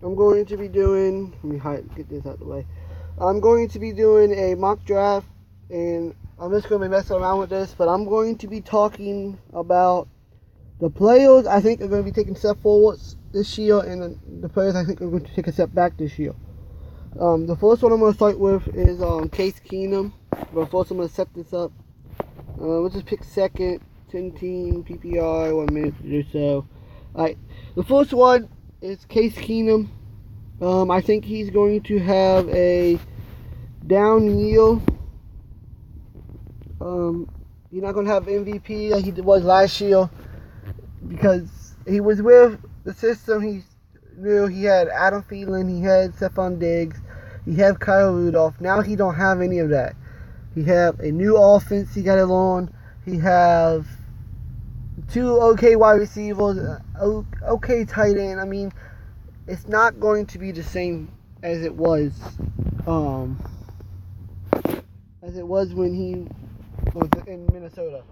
I'm going to be doing, let me get this out of the way. I'm going to be doing a mock draft, and I'm just going to be messing around with this, but I'm going to be talking about the players I think are going to be taking step forwards this year, and the players I think are going to take a step back this year. The first one I'm going to start with is Case Keenum. But first I'm going to set this up. Let's just pick second, 10-team, PPR, 1 minute to do so. Alright, the first one is Case Keenum. I think he's going to have a down year. He's not going to have MVP like he was last year because he was with the system. He knew he had Adam Thielen, he had Stephon Diggs, he had Kyle Rudolph. Now he don't have any of that. He have a new offense he got it on. He have 2 okay wide receivers, okay tight end. I mean, it's not going to be the same as it was when he was in Minnesota.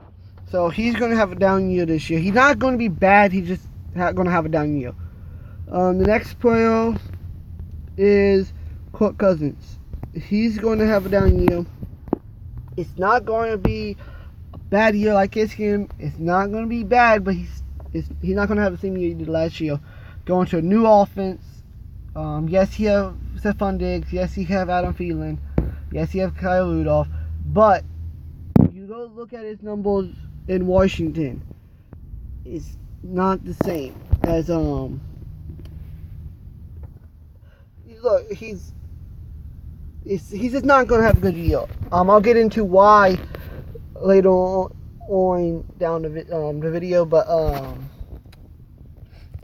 So he's going to have a down year this year. He's not going to be bad. He's just going to have a down year. The next player is Kirk Cousins. He's going to have a down year. It's not going to be a bad year like Case Keenum. It's not going to be bad, but he's not going to have the same year he did last year. Going to a new offense. Yes, he have Stephon Diggs. Yes, he have Adam Thielen. Yes, he have Kyle Rudolph. But you go look at his numbers in Washington. It's not the same as Look, he's just not going to have a good year. I'll get into why later on down the video, but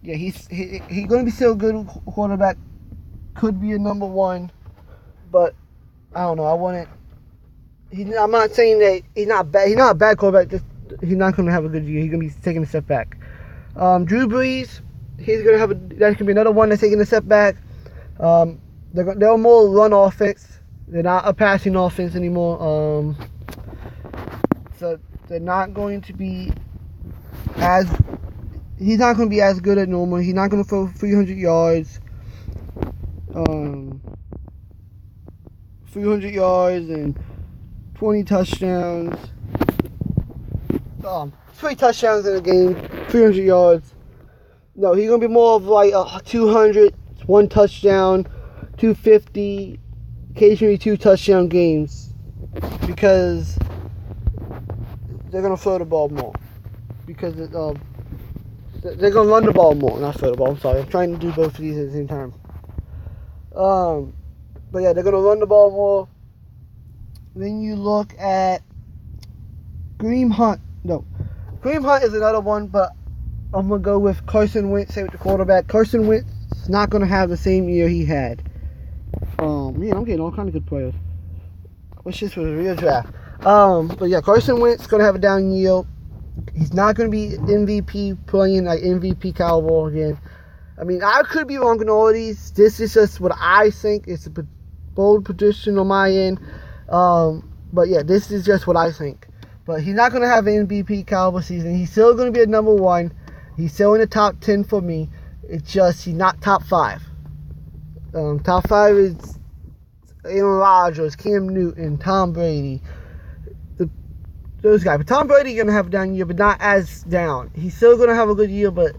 yeah, he's going to be still a good quarterback. Could be a number 1, but I don't know. I'm not saying that he's not bad. He's not a bad quarterback. Just he's not going to have a good year. He's going to be taking a step back. Drew Brees, he's going to have that's going to be another one that's taking a step back. They're more run offense. They're not a passing offense anymore. So they're not going to be as. He's not going to be as good as normal. He's not going to throw 300 yards. 300 yards and 20 touchdowns. 3 touchdowns in a game, 300 yards. No, he's going to be more of like 200, 1 touchdown, 250, occasionally 2 touchdown games. Because they're going to throw the ball more. Because they're going to run the ball more, not throw the ball. I'm sorry, I'm trying to do both of these at the same time. But yeah, they're going to run the ball more. Then you look at Kareem Hunt. No, Kareem Hunt is another one, but I'm going to go with Carson Wentz, say with the quarterback. Carson Wentz is not going to have the same year he had. I'm getting all kinds of good players. I wish this was a real draft. But yeah, Carson Wentz is going to have a down year. He's not going to be MVP, playing like MVP caliber again. I mean, I could be wrong in all of these. This is just what I think. It's a bold prediction on my end. But yeah, this is just what I think. But he's not going to have an MVP caliber season. He's still going to be a number 1. He's still in the top 10 for me. It's just he's not top 5. Top 5 is Aaron Rodgers, Cam Newton, Tom Brady. Those guys. But Tom Brady going to have a down year, but not as down. He's still going to have a good year, but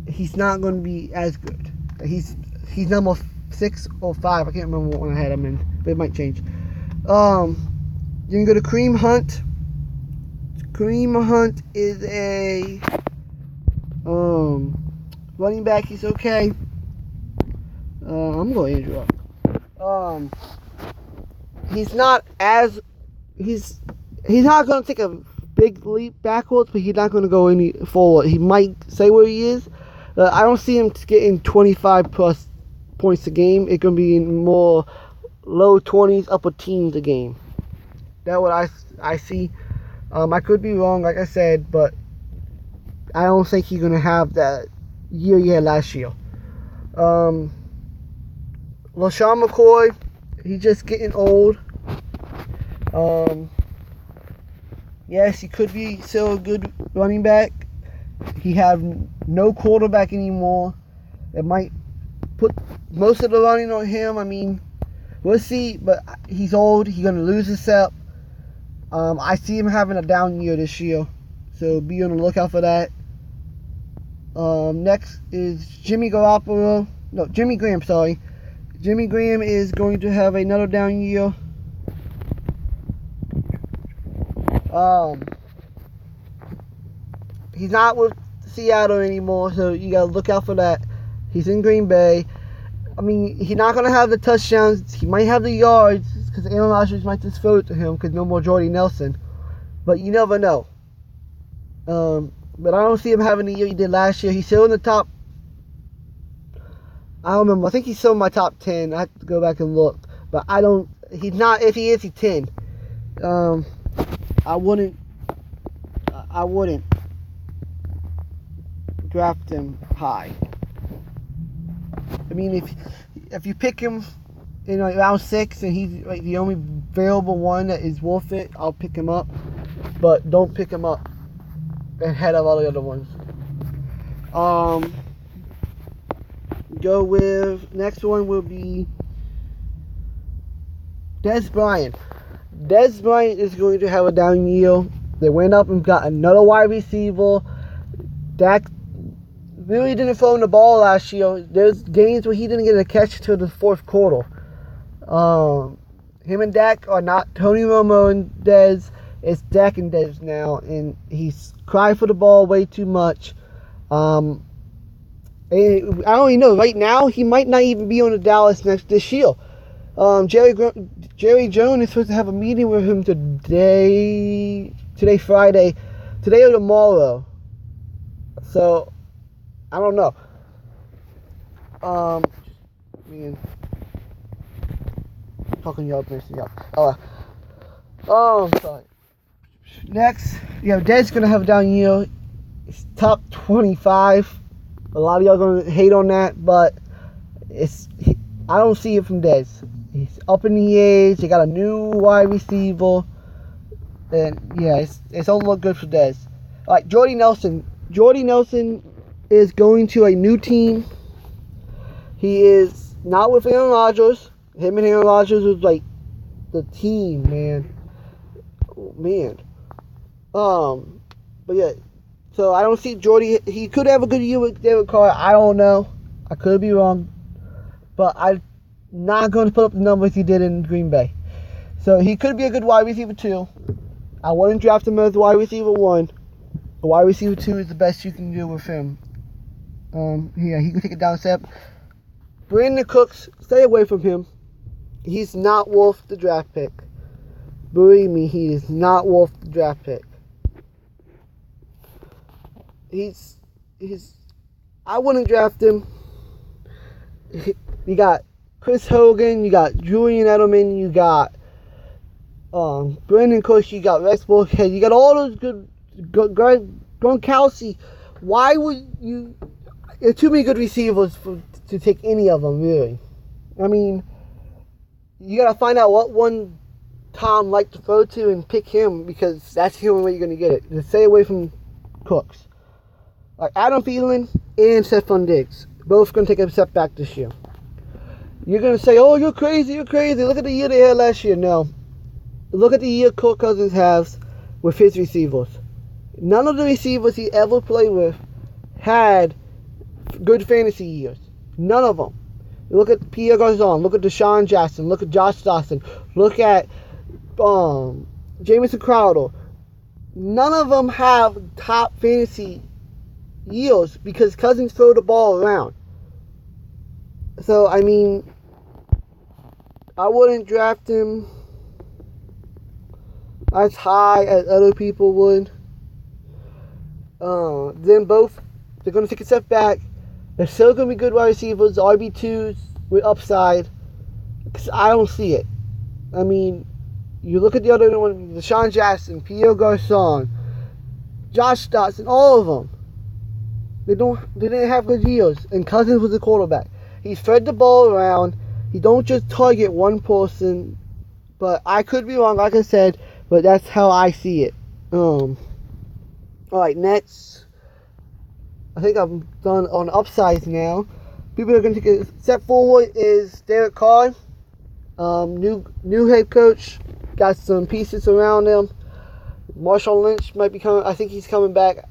he's not going to be as good. He's number 6 or 5. I can't remember what one I had him in, but it might change. You can go to Kareem Hunt. Kareem Hunt is a running back. He's okay. I'm going Andrew Luck. He's not going to take a big leap backwards, but he's not going to go any forward. He might say where he is. I don't see him getting 25 plus points a game. It's going to be in more low 20s, upper teens a game. That's what I see. I could be wrong, like I said, but I don't think he's going to have that year he had last year. LaShawn McCoy, he's just getting old. Yes, he could be still a good running back. he have no quarterback anymore. It might put most of the running on him. I mean, we'll see, but he's old. He's going to lose his step. I see him having a down year this year, so be on the lookout for that. Next is Jimmy Graham, sorry. Jimmy Graham is going to have another down year. He's not with Seattle anymore, so you gotta look out for that. He's in Green Bay. I mean, he's not gonna have the touchdowns. He might have the yards because Aaron Rodgers might just throw it to him because no more Jordy Nelson. But you never know. But I don't see him having the year he did last year. He's still in the top. I don't remember. I think he's still in my top 10. I have to go back and look. But I don't. He's not. If he is, he's 10. I wouldn't draft him high. I mean, if you pick him in like round 6 and he's like the only available one that is worth it, I'll pick him up. But don't pick him up ahead of all the other ones. Go with next one will be Dez Bryant. Dez Bryant is going to have a down year. They went up and got another wide receiver. Dak really didn't throw him the ball last year. There's games where he didn't get a catch until the fourth quarter. Him and Dak are not Tony Romo and Dez. It's Dak and Dez now, and he's crying for the ball way too much. I don't even know. Right now, he might not even be on the Dallas this year. Jerry Jones is supposed to have a meeting with him today, Friday, today or tomorrow. So, I don't know. Talking y'all, missing y'all. Sorry. Next, Dez gonna have a down year. It's top 25. A lot of y'all gonna hate on that, but I don't see it from Dez. He's up in the age. They got a new wide receiver, and it don't look good for Dez. Like Jordy Nelson. Jordy Nelson is going to a new team. He is not with Aaron Rodgers. Him and Aaron Rodgers was like the team, man. Oh, man. But yeah. So I don't see Jordy. He could have a good year with David Carr. I don't know. I could be wrong. But I'm not going to put up the numbers he did in Green Bay. So he could be a good wide receiver 2. I wouldn't draft him as wide receiver 1. The wide receiver 2 is the best you can do with him. He can take it down a step. Brandon Cooks, stay away from him. He's not worth the draft pick. Believe me, he is not worth the draft pick. I wouldn't draft him. You got Chris Hogan, you got Julian Edelman, you got Brandon Cooks, you got Rex Burkhead, you got all those good Gronkowski. Why would you? There are too many good receivers to take any of them, really. I mean, you gotta find out what one Tom liked to throw to and pick him, because that's the only way you're gonna get it. Just stay away from Cooks. Like Adam Thielen and Stephon Diggs, both going to take a step back this year. You're going to say, oh, you're crazy. Look at the year they had last year. No. Look at the year Kirk Cousins has with his receivers. None of the receivers he ever played with had good fantasy years. None of them. Look at Pierre Garçon. Look at Deshaun Jackson. Look at Josh Dawson. Look at Jamison Crowder. None of them have top fantasy years because Cousins throw the ball around. So, I mean, I wouldn't draft him as high as other people would. They're going to take a step back. They're still going to be good wide receivers, RB2s with upside. Because I don't see it. I mean, you look at the other one, Deshaun Jackson, Pierre Garçon, Josh Dawson, all of them. They didn't have good years, and Cousins was the quarterback. He spread the ball around. He don't just target one person. But I could be wrong, like I said, but that's how I see it. Alright, next. I think I'm done on upsides now. People are going to take a step forward is Derek Carr. New head coach. Got some pieces around him. Marshawn Lynch might be coming. I think he's coming back.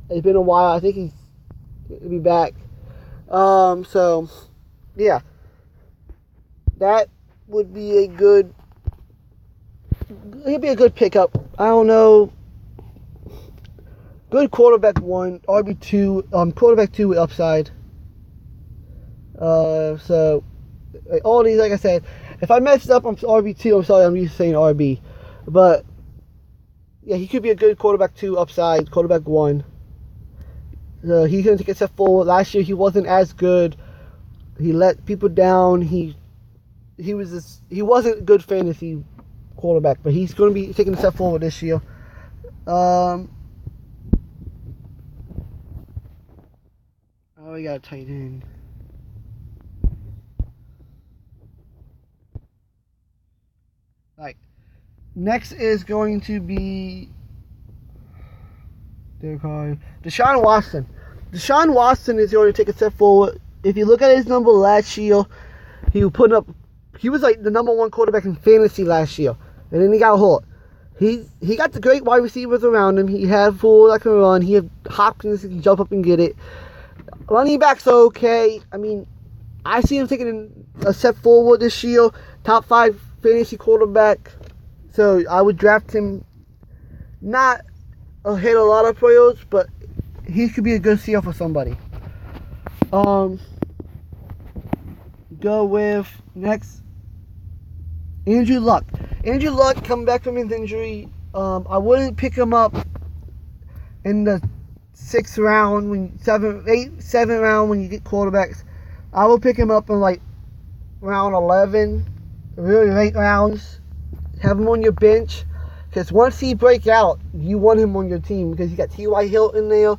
It's been a while. I think he'll be back. So, yeah. That would be a good... It'd be a good pickup. I don't know. Good quarterback 1, RB2, quarterback 2 with upside. So, all these, like I said, if I messed up, I'm RB2. I'm sorry, I'm used to saying RB. But, yeah, he could be a good quarterback 2 upside, quarterback 1. He's going to take a step forward. Last year, he wasn't as good. He let people down. He wasn't a good fantasy quarterback, but he's going to be taking a step forward this year. We got a tight end. Right. Next is going to be Deshaun Watson. Deshaun Watson is going to take a step forward. If you look at his number last year, he was like the number 1 quarterback in fantasy last year, and then he got hurt. He got the great wide receivers around him. He had Full that can run. He had Hopkins that can jump up and get it. Running backs are okay. I mean, I see him taking a step forward this year. Top 5 fantasy quarterback. So I would draft him. Not hit a lot of players, but he could be a good steal for somebody. Go with next Andrew Luck. Andrew Luck coming back from his injury. I wouldn't pick him up in the 6th round, 7th round when you get quarterbacks. I will pick him up in like round 11, really late rounds. Have him on your bench, because once he break out, you want him on your team because you got T.Y. Hilton there.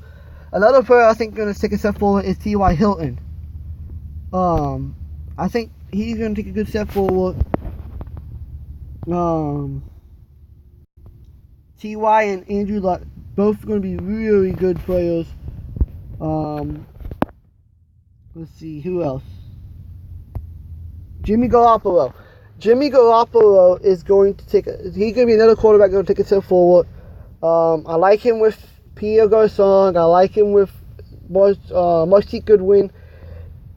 Another player I think going to take a step forward is T.Y. Hilton. I think he's going to take a good step forward. T.Y. and Andrew Luck both going to be really good players. Let's see, who else? Jimmy Garoppolo. Jimmy Garoppolo is going to he's going to be another quarterback going to take a step forward. I like him with Pierre Garçon. I like him with Marcy Goodwin.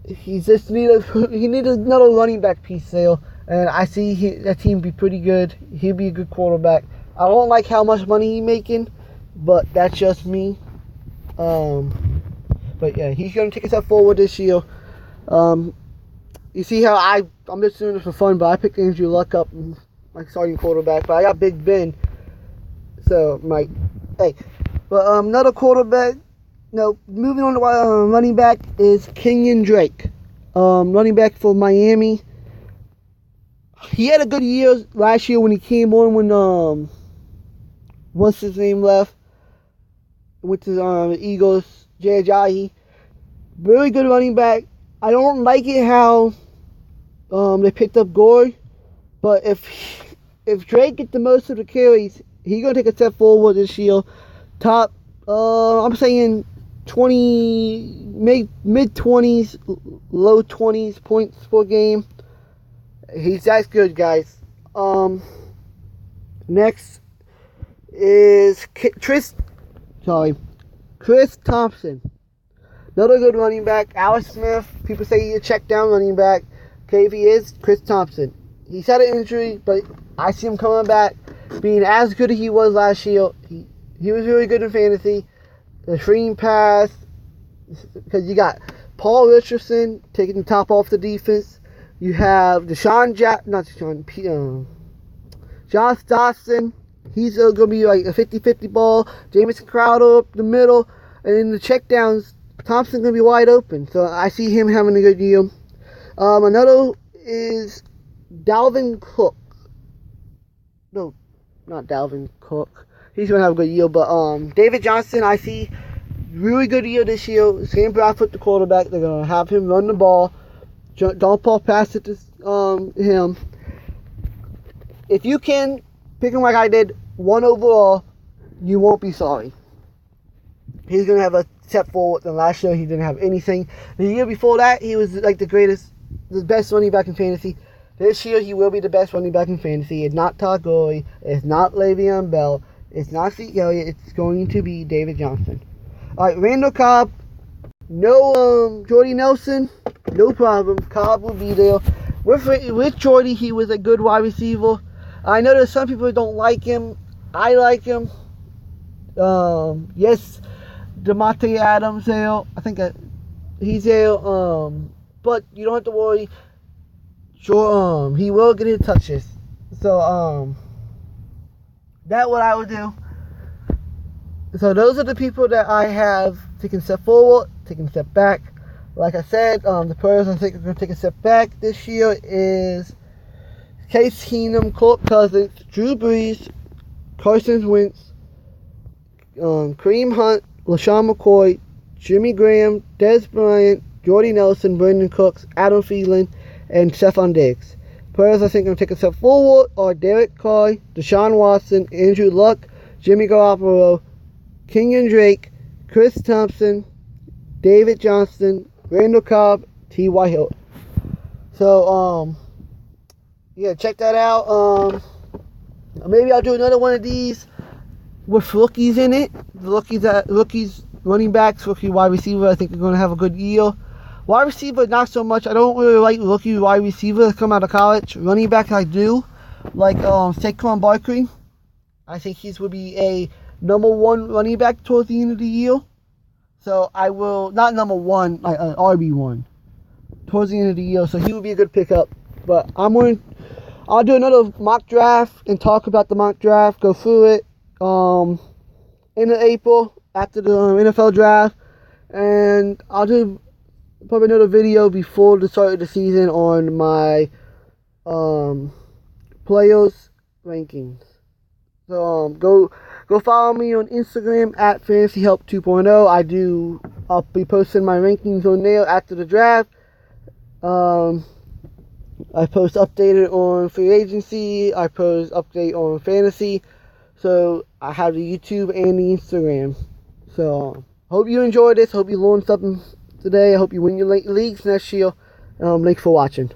He needs another running back piece there. And I see that team be pretty good. He'll be a good quarterback. I don't like how much money he's making, but that's just me. But yeah, he's going to take a step forward this year. You see how I'm just doing this for fun, but I picked Andrew Luck up, my starting quarterback. But I got Big Ben, so But another quarterback. No, moving on to running back is Kenyon Drake, running back for Miami. He had a good year last year when he came on when what's his name left, went to the Eagles. Jay Ajayi, really good running back. I don't like it how they picked up Gore, but if Drake gets the most of the carries, he's gonna take a step forward this year. Top, I'm saying 20, mid 20s, low 20s points per game. He's that good, guys. Next is Chris Thompson. Another good running back. Alex Smith, people say he's a check down running back. Okay, if he is, Chris Thompson. He's had an injury, but I see him coming back, being as good as he was last year. He was really good in fantasy. The screen pass, because you got Paul Richardson taking the top off the defense. You have Josh Dawson. He's going to be like a 50-50 ball. Jamison Crowder up the middle. And in the checkdowns, Thompson's going to be wide open. So I see him having a good year. Another is Dalvin Cook. No, not Dalvin Cook. He's going to have a good year. But David Johnson, I see really good year this year. Sam Bradford, the quarterback. They're going to have him run the ball. Don't pass it to him. If you can pick him like I did, 1 overall, you won't be sorry. He's going to have a step forward. Than last year, he didn't have anything. The year before that, he was like the best running back in fantasy. This year, he will be the best running back in fantasy. It's not Todd Gurley. It's not Le'Veon Bell. It's not Zeke Elliott. It's going to be David Johnson. All right, Randall Cobb. No Jordy Nelson. No problem. Cobb will be there. With Jordy, he was a good wide receiver. I know there's some people who don't like him. I like him. Yes, Davante Adams there. I think he's there. But you don't have to worry. Sure, he will get his touches. So, that's what I would do. So those are the people that I have taken a step forward, taken a step back. Like I said, the players I think are going to take a step back this year is Case Keenum, Kirk Cousins, Drew Brees, Carson Wentz, Kareem Hunt, LaShawn McCoy, Jimmy Graham, Dez Bryant, Jordy Nelson, Brandon Cooks, Adam Thielen, and Stephon Diggs. Players I think are going to take a step forward are Derek Carr, Deshaun Watson, Andrew Luck, Jimmy Garoppolo, Kenyon Drake, Chris Thompson, David Johnson, Randall Cobb, T.Y. Hilton. So, yeah, check that out. Maybe I'll do another one of these with rookies in it. Rookies, running backs, rookie wide receiver. I think they're going to have a good year. Wide receiver, not so much. I don't really like rookie wide receivers that come out of college. Running back, I do. Like Saquon Barkley. I think he would be a number one running back towards the end of the year. So I will, not number one, like an RB1 towards the end of the year. So he would be a good pickup. But I'll do another mock draft and talk about the mock draft, go through it in April after the NFL draft. And I'll do probably another video before the start of the season on my players rankings. So go follow me on Instagram at FantasyHelp 2.0. I'll be posting my rankings on there after the draft. I post updated on free agency. I post update on fantasy. So I have the YouTube and the Instagram. So hope you enjoyed this. Hope you learned something today. I hope you win your leagues next year. Thanks for watching.